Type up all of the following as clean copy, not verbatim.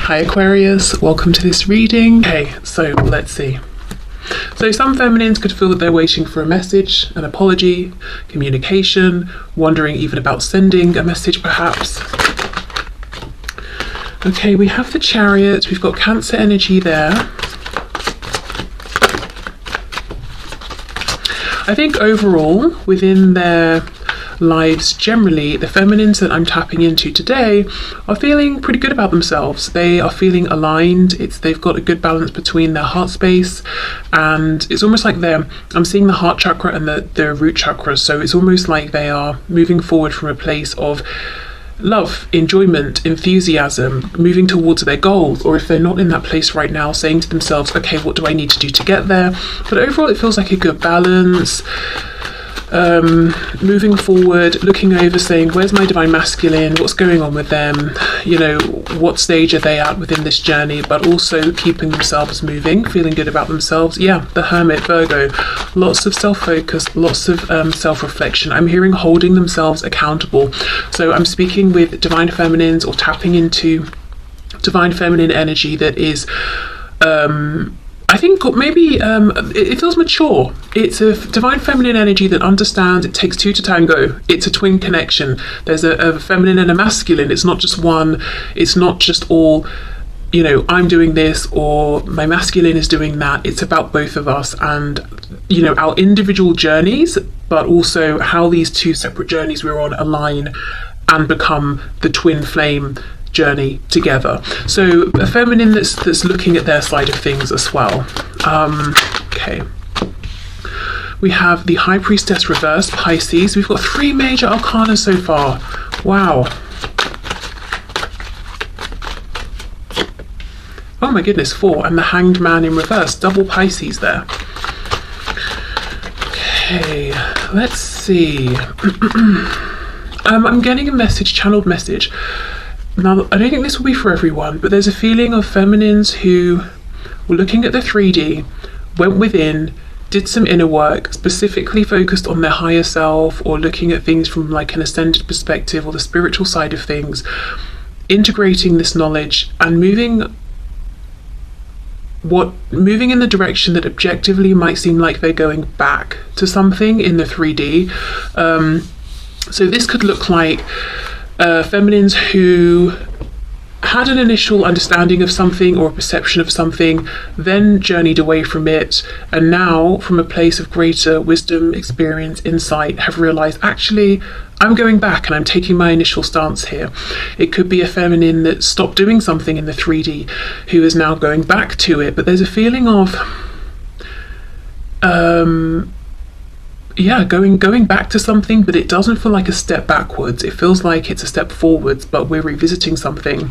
Hi Aquarius, welcome to this reading. Okay, so let's see. So some feminines could feel that they're waiting for a message, an apology, communication, wondering even about sending a message perhaps. Okay, we have the Chariot, we've got Cancer energy there. I think overall, within their lives generally, the feminines that I'm tapping into today are feeling pretty good about themselves. They are feeling aligned. They've got a good balance between their heart space, and it's almost like I'm seeing the heart chakra and the root chakras, so it's almost like they are moving forward from a place of love, enjoyment, enthusiasm, moving towards their goals, or if they're not in that place right now, saying to themselves, okay, what do I need to do to get there? But overall it feels like a good balance. Moving forward, looking over, saying, where's my divine masculine, what's going on with them, you know, what stage are they at within this journey, but also keeping themselves moving, feeling good about themselves. Yeah, the Hermit, Virgo, lots of self-focus, lots of self-reflection. I'm hearing holding themselves accountable. So I'm speaking with divine feminines or tapping into divine feminine energy that is I think maybe it feels mature. It's a divine feminine energy that understands it takes two to tango. It's a twin connection. There's a feminine and a masculine. It's not just one. It's not just all, you know, I'm doing this or my masculine is doing that. It's about both of us and, you know, our individual journeys, but also how these two separate journeys we're on align and become the twin flame journey together. So a feminine that's looking at their side of things as well. Okay, we have the High Priestess reverse, Pisces. We've got 3 major arcana so far. Wow. Oh my goodness, 4, and the Hanged Man in reverse, double Pisces there. Okay, let's see. I'm getting a message, channeled message. Now, I don't think this will be for everyone, but there's a feeling of feminines who were looking at the 3D, went within, did some inner work, specifically focused on their higher self or looking at things from like an ascended perspective or the spiritual side of things, integrating this knowledge and moving in the direction that objectively might seem like they're going back to something in the 3D. So this could look like feminines who had an initial understanding of something or a perception of something, then journeyed away from it, and now from a place of greater wisdom, experience, insight, have realized, actually, I'm going back and I'm taking my initial stance here. It could be a feminine that stopped doing something in the 3D who is now going back to it, but there's a feeling of going back to something, but it doesn't feel like a step backwards. It feels like it's a step forwards, but we're revisiting something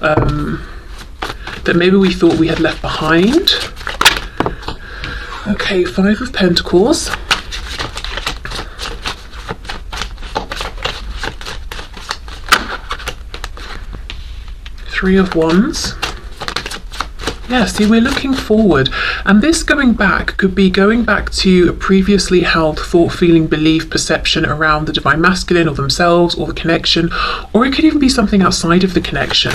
that maybe we thought we had left behind. Okay, 5 of Pentacles. Three of Wands. Yeah, see, we're looking forward, and this going back could be going back to a previously held thought, feeling, belief, perception around the divine masculine or themselves or the connection, or it could even be something outside of the connection.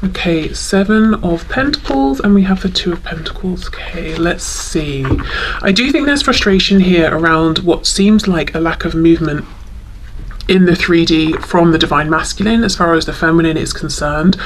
Okay, 7 of Pentacles, and we have the 2 of Pentacles. Okay, let's see. I do think there's frustration here around what seems like a lack of movement in the 3D from the divine masculine as far as the feminine is concerned.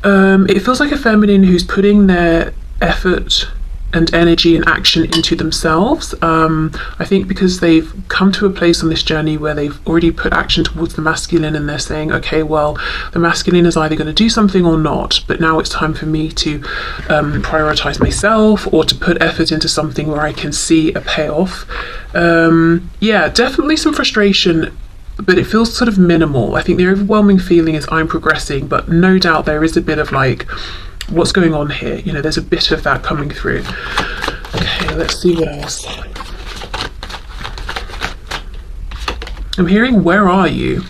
It feels like a feminine who's putting their effort and energy and action into themselves. I think because they've come to a place on this journey where they've already put action towards the masculine and they're saying, okay, well, the masculine is either going to do something or not, but now it's time for me to prioritize myself or to put effort into something where I can see a payoff. Yeah, definitely some frustration, but it feels sort of minimal. I think the overwhelming feeling is I'm progressing, but no doubt there is a bit of like, what's going on here? You know, there's a bit of that coming through. Okay, let's see what else. I'm hearing, where are you?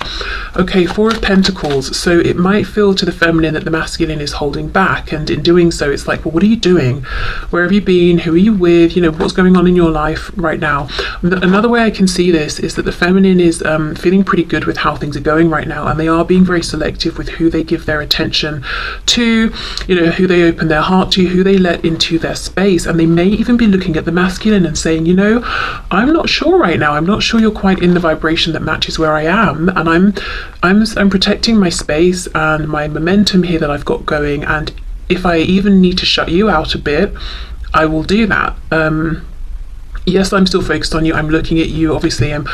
Okay, Four of Pentacles. So it might feel to the feminine that the masculine is holding back, and in doing so it's like, well, what are you doing? Where have you been? Who are you with? You know, what's going on in your life right now? Another way I can see this is that the feminine is feeling pretty good with how things are going right now, and they are being very selective with who they give their attention to, you know, who they open their heart to, who they let into their space. And they may even be looking at the masculine and saying, you know, I'm not sure right now, I'm not sure you're quite in the vibration that matches where I am, and I'm protecting my space and my momentum here that I've got going, and if I even need to shut you out a bit, I will do that. Yes, I'm still focused on you, I'm looking at you, obviously I'm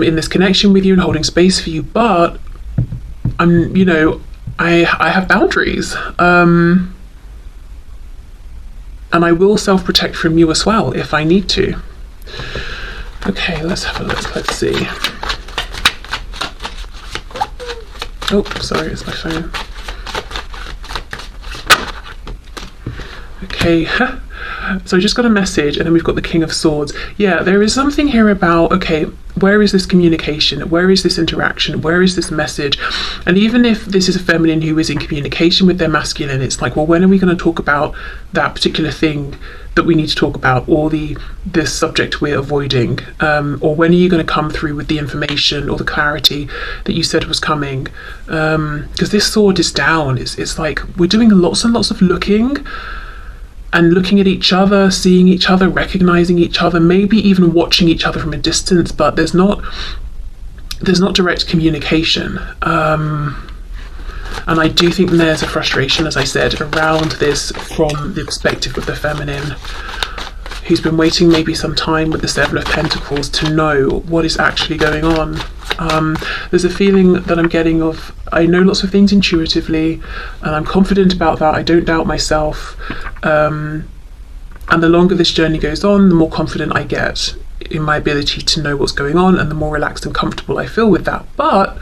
in this connection with you and holding space for you, but I'm, you know, I have boundaries, and I will self-protect from you as well if I need to. Okay, let's have a look. Let's see. Oh, sorry, it's my phone. Okay, so I just got a message, and then we've got the King of Swords. Yeah, there is something here about, okay, where is this communication? Where is this interaction? Where is this message? And even if this is a feminine who is in communication with their masculine, it's like, well, when are we going to talk about that particular thing that we need to talk about, or this subject we're avoiding, or when are you going to come through with the information or the clarity that you said was coming? Because this sword is down. It's like we're doing lots and lots of looking at each other, seeing each other, recognizing each other, maybe even watching each other from a distance, but there's not direct communication. And I do think there's a frustration, as I said, around this from the perspective of the feminine, who's been waiting maybe some time with the Seven of Pentacles to know what is actually going on. There's a feeling that I'm getting of, I know lots of things intuitively, and I'm confident about that. I don't doubt myself. And the longer this journey goes on, the more confident I get in my ability to know what's going on, and the more relaxed and comfortable I feel with that. But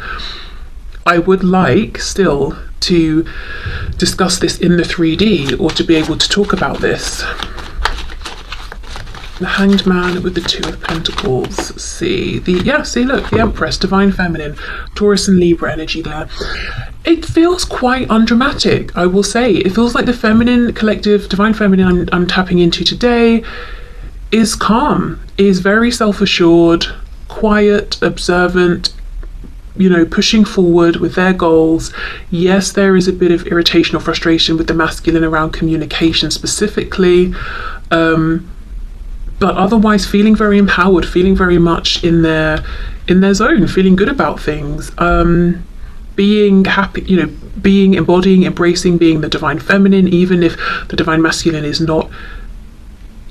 I would like still to discuss this in the 3D, or to be able to talk about this. The Hanged Man with the Two of Pentacles. See, look, the Empress, Divine Feminine, Taurus and Libra energy there. It feels quite undramatic, I will say. It feels like the feminine collective, Divine Feminine I'm tapping into today is calm, is very self-assured, quiet, observant, you know, pushing forward with their goals. Yes, there is a bit of irritation or frustration with the masculine around communication specifically, but otherwise feeling very empowered, feeling very much in their zone, feeling good about things, being happy, you know, embodying, embracing being the Divine Feminine, even if the Divine Masculine is not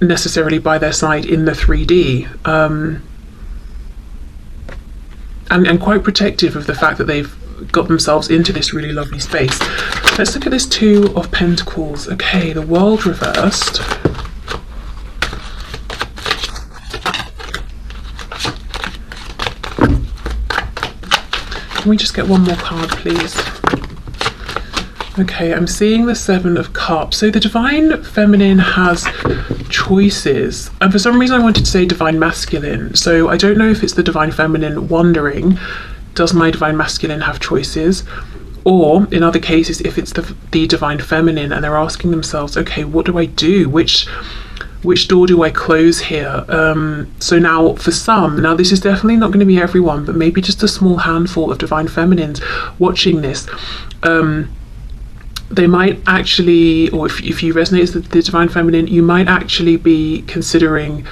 necessarily by their side in the 3D. And quite protective of the fact that they've got themselves into this really lovely space. Let's look at this Two of Pentacles. Okay, the World reversed. Can we just get one more card, please? Okay, I'm seeing the Seven of Cups. So the Divine Feminine has choices. And for some reason I wanted to say Divine Masculine. So I don't know if it's the Divine Feminine wondering, does my Divine Masculine have choices? Or in other cases, if it's the Divine Feminine and they're asking themselves, okay, what do I do? Which door do I close here? So now for some, now this is definitely not going to be everyone, but maybe just a small handful of Divine Feminines watching this, they might actually, or if you resonate with the Divine Feminine, you might actually be considering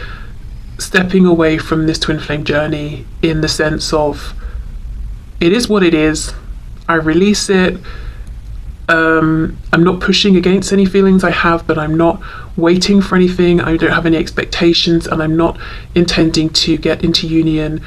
stepping away from this twin flame journey, in the sense of, it is what it is, I release it. I'm not pushing against any feelings I have, but I'm not waiting for anything. I don't have any expectations, and I'm not intending to get into union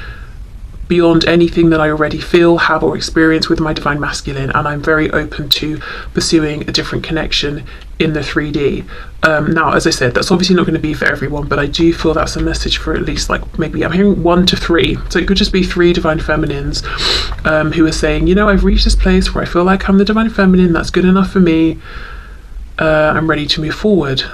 beyond anything that I already feel, have, or experience with my Divine Masculine, and I'm very open to pursuing a different connection in the 3D. Now, as I said, that's obviously not going to be for everyone, but I do feel that's a message for at least, like, maybe I'm hearing 1 to 3. So it could just be 3 Divine Feminines who are saying, you know, I've reached this place where I feel like I'm the Divine Feminine, that's good enough for me, I'm ready to move forward.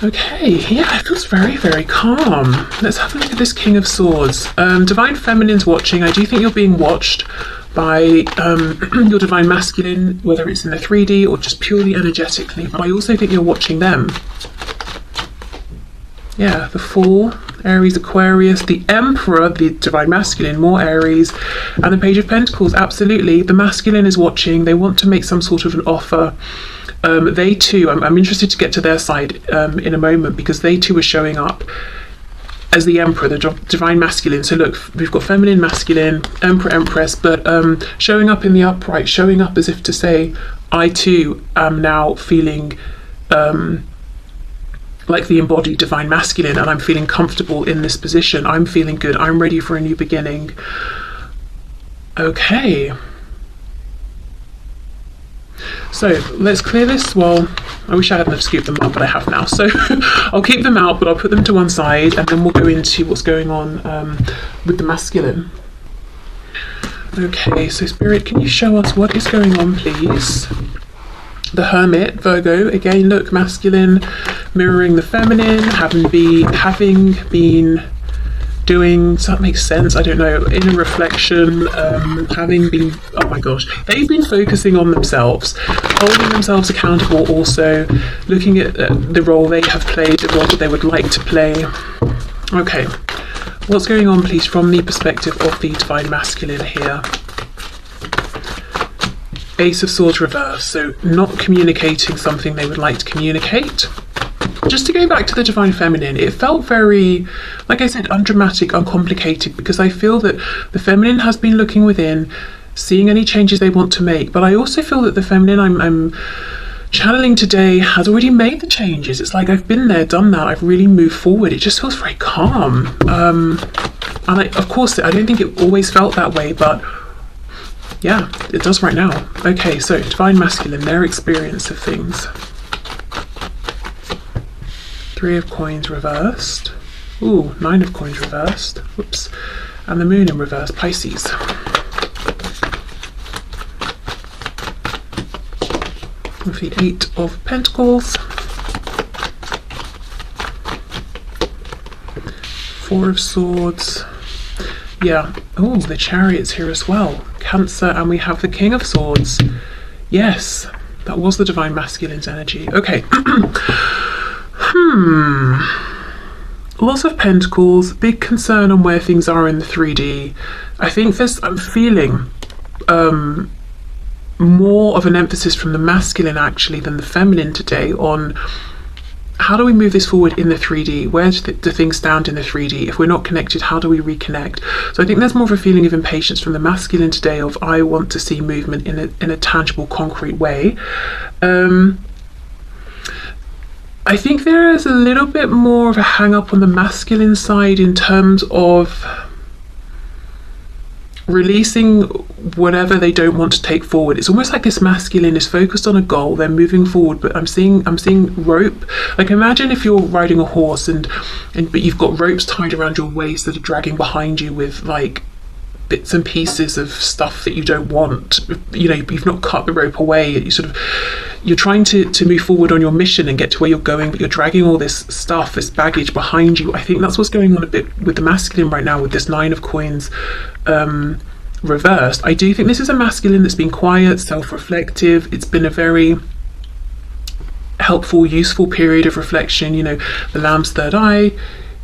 Okay, yeah, it feels very, very calm. Let's have a look at this King of Swords. Divine Feminine's watching. I do think you're being watched by your Divine Masculine, whether it's in the 3D or just purely energetically, but I also think you're watching them. Yeah, the Fool, Aries, Aquarius, the Emperor, the Divine Masculine, more Aries, and the Page of Pentacles. Absolutely, the Masculine is watching. They want to make some sort of an offer. They too, I'm interested to get to their side in a moment, because they too are showing up as the Emperor, the Divine Masculine. So look, we've got Feminine, Masculine, Emperor, Empress, but showing up in the upright, showing up as if to say, I too am now feeling like the embodied Divine Masculine, and I'm feeling comfortable in this position. I'm feeling good. I'm ready for a new beginning. Okay. So let's clear this. Well, I wish I hadn't have scooped them up, but I have now. So I'll keep them out, but I'll put them to one side, and then we'll go into what's going on with the masculine. Okay, so Spirit, can you show us what is going on, please? The Hermit, Virgo, again, look, masculine, mirroring the feminine, having been doing, so that makes sense, I don't know, inner reflection, having been, oh my gosh, they've been focusing on themselves, holding themselves accountable, also looking at the role they have played, the role that they would like to play. Okay, what's going on, please, from the perspective of the Divine Masculine here? Ace of Swords reverse, so not communicating something they would like to communicate. Just to go back to the Divine Feminine, it felt very, like I said, undramatic, uncomplicated, because I feel that the Feminine has been looking within, seeing any changes they want to make, but I also feel that the Feminine I'm channeling today has already made the changes. It's like, I've been there, done that, I've really moved forward. It just feels very calm. And of course, I don't think it always felt that way, but yeah, it does right now. Okay, so Divine Masculine, their experience of things. Three of Coins reversed. Ooh, Nine of Coins reversed. Whoops. And the Moon in reverse, Pisces. With the Eight of Pentacles. Four of Swords. Yeah. Oh, the Chariot's here as well. Cancer, and we have the King of Swords. Yes, that was the Divine Masculine's energy. Okay. Lots of Pentacles, big concern on where things are in the 3D. I think I'm feeling more of an emphasis from the masculine actually than the feminine today on how do we move this forward in the 3D? Where do things stand in the 3D? If we're not connected, how do we reconnect? So I think there's more of a feeling of impatience from the masculine today of, I want to see movement in a tangible, concrete way. I think there is a little bit more of a hang up on the masculine side in terms of releasing whatever they don't want to take forward. It's almost like this masculine is focused on a goal, they're moving forward, but I'm seeing rope. Like, imagine if you're riding a horse but you've got ropes tied around your waist that are dragging behind you with like bits and pieces of stuff that you don't want. You know, you've not cut the rope away. You're trying to move forward on your mission and get to where you're going, but you're dragging all this stuff, this baggage behind you. I think that's what's going on a bit with the masculine right now with this Nine of Coins reversed. I do think this is a masculine that's been quiet, self-reflective. It's been a very helpful, useful period of reflection. You know, the Lamb's third eye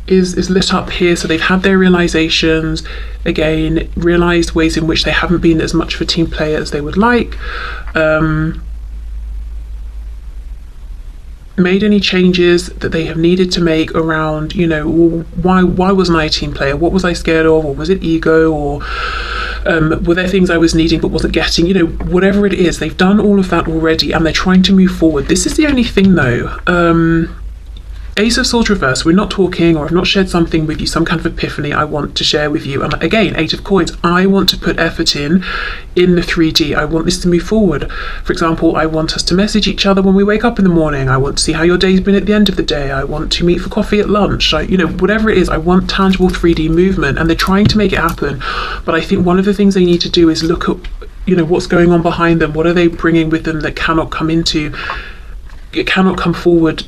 is lit up here, so they've had their realizations, again, realized ways in which they haven't been as much of a team player as they would like, made any changes that they have needed to make around, you know, why wasn't I a team player? What was I scared of? Or was it ego? Or were there things I was needing but wasn't getting? You know, whatever it is, they've done all of that already and they're trying to move forward. This is the only thing though. Ace of Swords reverse, we're not talking, or I've not shared something with you, some kind of epiphany I want to share with you. And again, Eight of Coins, I want to put effort in the 3D. I want this to move forward. For example, I want us to message each other when we wake up in the morning. I want to see how your day's been at the end of the day. I want to meet for coffee at lunch. You know, whatever it is, I want tangible 3D movement, and they're trying to make it happen. But I think one of the things they need to do is look at, you know, what's going on behind them. What are they bringing with them that cannot come forward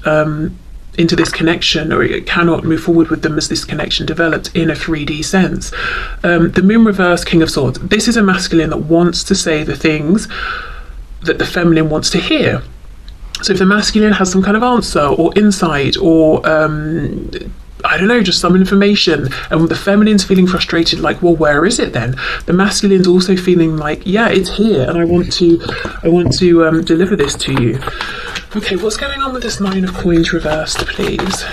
into this connection, or it cannot move forward with them as this connection develops in a 3D sense. The moon reverse, King of Swords. This is a masculine that wants to say the things that the feminine wants to hear. So if the masculine has some kind of answer or insight or I don't know, just some information, and the feminine's feeling frustrated, like, well, where is it then? The masculine's also feeling like, yeah, it's here, and I want to deliver this to you. Okay, what's going on with this Nine of Coins reversed, please?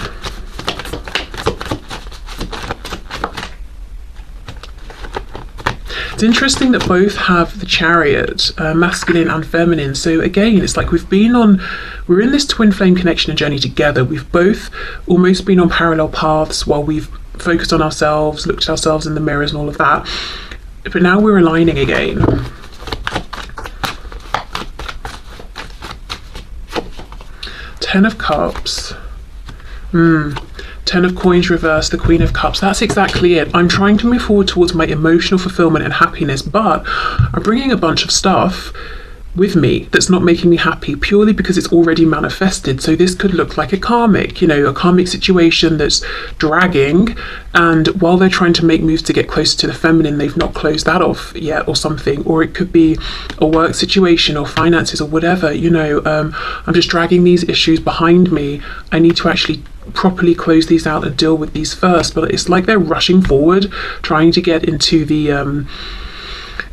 It's interesting that both have the Chariot, masculine and feminine. So again, it's like we're in this twin flame connection and journey together. We've both almost been on parallel paths while we've focused on ourselves, looked at ourselves in the mirrors and all of that. But now we're aligning again. Ten of Cups. Ten of Coins reversed, the Queen of Cups. That's exactly it. I'm trying to move forward towards my emotional fulfillment and happiness, but I'm bringing a bunch of stuff with me that's not making me happy purely because it's already manifested. So this could look like a karmic situation that's dragging, and while they're trying to make moves to get closer to the feminine, they've not closed that off yet or something. Or it could be a work situation or finances or whatever. I'm just dragging these issues behind me. I need to actually properly close these out and deal with these first. But it's like they're rushing forward, trying to get into the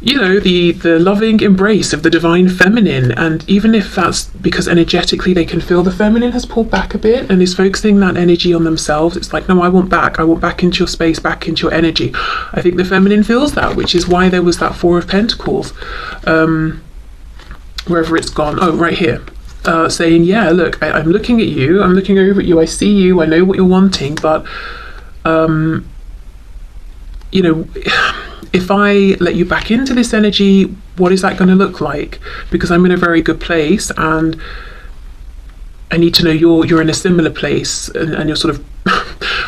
the loving embrace of the divine feminine. And even if that's because energetically they can feel the feminine has pulled back a bit and is focusing that energy on themselves, it's like, no, I want back into your space, back into your energy. I think the feminine feels that, which is why there was that Four of Pentacles, wherever it's gone. Oh, right here. Saying, yeah, look, I'm looking at you, I'm looking over at you, I see you, I know what you're wanting, but if I let you back into this energy, what is that going to look like? Because I'm in a very good place, and I need to know you're in a similar place, and you're sort of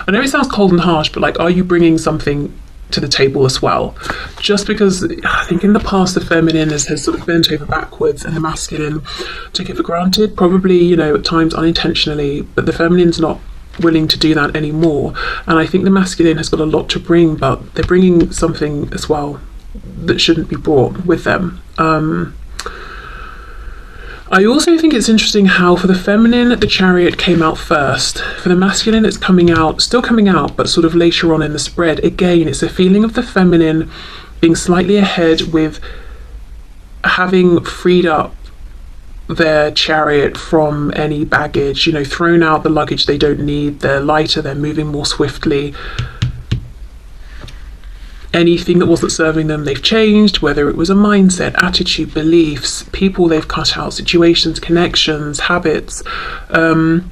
I know it sounds cold and harsh, but like, are you bringing something to the table as well? Just because I think in the past the feminine has sort of bent over backwards and the masculine took it for granted, probably at times unintentionally, but the feminine's not willing to do that anymore. And I think the masculine has got a lot to bring, but they're bringing something as well that shouldn't be brought with them. I also think it's interesting how for the feminine the Chariot came out first. For the masculine it's still coming out, but sort of later on in the spread. Again, it's a feeling of the feminine being slightly ahead with having freed up their Chariot from any baggage, thrown out the luggage they don't need. They're lighter, they're moving more swiftly. Anything that wasn't serving them, they've changed, whether it was a mindset, attitude, beliefs, people they've cut out, situations, connections, habits. And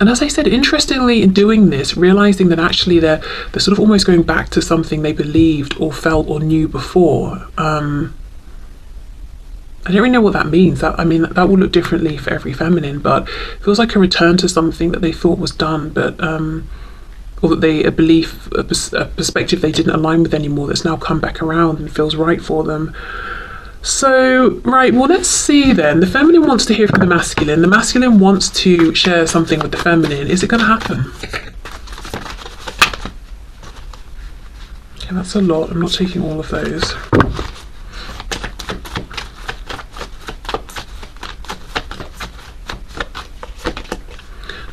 as I said, interestingly, in doing this, realizing that actually they're sort of almost going back to something they believed or felt or knew before. I don't really know what that means. That will look differently for every feminine, but it feels like a return to something that they thought was done, but or that a belief, a perspective they didn't align with anymore, that's now come back around and feels right for them. So, right, well, let's see then. The feminine wants to hear from the masculine. The masculine wants to share something with the feminine. Is it going to happen? Okay, that's a lot. I'm not taking all of those.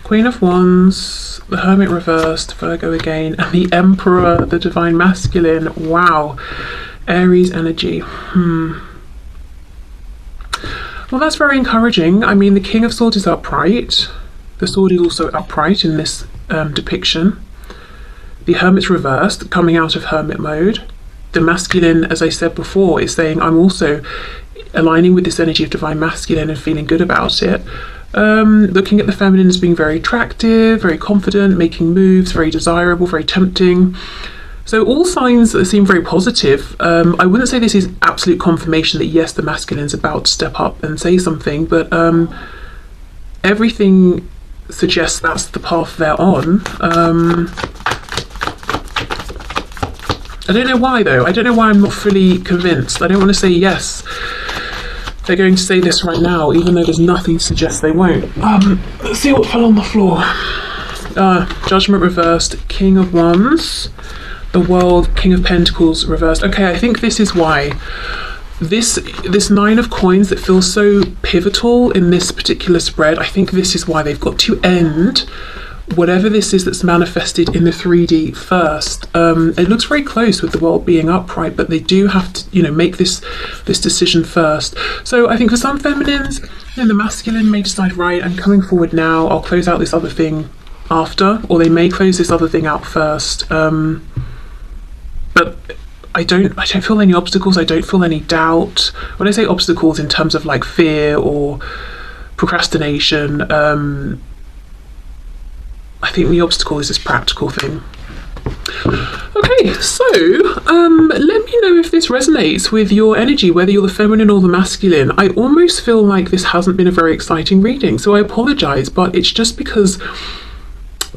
Queen of Wands, the Hermit reversed, Virgo again, and the Emperor, the divine masculine. Wow. Aries energy. Well, that's very encouraging. I mean, the King of Swords is upright. The sword is also upright in this depiction. The Hermit's reversed, coming out of hermit mode. The masculine, as I said before, is saying, I'm also aligning with this energy of divine masculine and feeling good about it. Looking at the feminine as being very attractive, very confident, making moves, very desirable, very tempting. So all signs seem very positive. I wouldn't say this is absolute confirmation that yes, the masculine's about to step up and say something, but everything suggests that's the path they're on. I don't know why though. I don't know why I'm not fully convinced. I don't want to say yes, they're going to say this right now, even though there's nothing to suggest they won't. Let's see what fell on the floor. Judgment reversed, King of Wands, the World, King of Pentacles reversed. Okay, I think this is why. This Nine of Coins that feels so pivotal in this particular spread, I think this is why they've got to end whatever this is that's manifested in the 3D first. It looks very close with the World being upright, but they do have to, make this decision first. So I think for some feminines, the masculine may decide, right, I'm coming forward now, I'll close out this other thing after, or they may close this other thing out first. But I don't feel any obstacles. I don't feel any doubt. When I say obstacles in terms of like fear or procrastination, I think the obstacle is this practical thing. Okay, so let me know if this resonates with your energy, whether you're the feminine or the masculine. I almost feel like this hasn't been a very exciting reading, so I apologize, but it's just because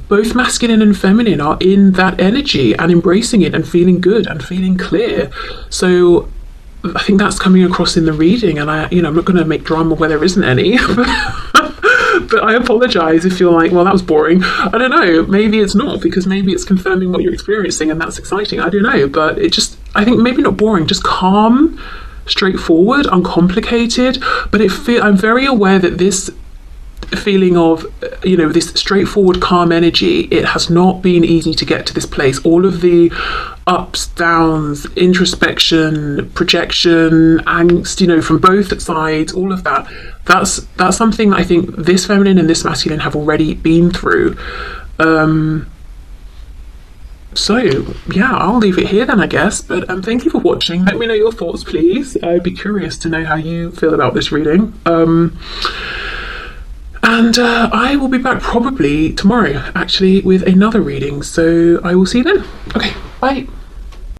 both masculine and feminine are in that energy and embracing it and feeling good and feeling clear. So I think that's coming across in the reading, and I'm not going to make drama where there isn't any. But I apologize if you're like, well, that was boring. I don't know, maybe it's not, because maybe it's confirming what you're experiencing and that's exciting. I don't know, but I think maybe not boring, just calm, straightforward, uncomplicated. But I'm very aware that this feeling of this straightforward, calm energy, it has not been easy to get to this place. All of the ups, downs, introspection, projection, angst, from both sides, all of that's something that I think this feminine and this masculine have already been through. So yeah, I'll leave it here then, I guess. But thank you for watching. Let me know your thoughts, please. I'd be curious to know how you feel about this reading. And I will be back probably tomorrow, actually, with another reading. So I will see you then. Okay, bye.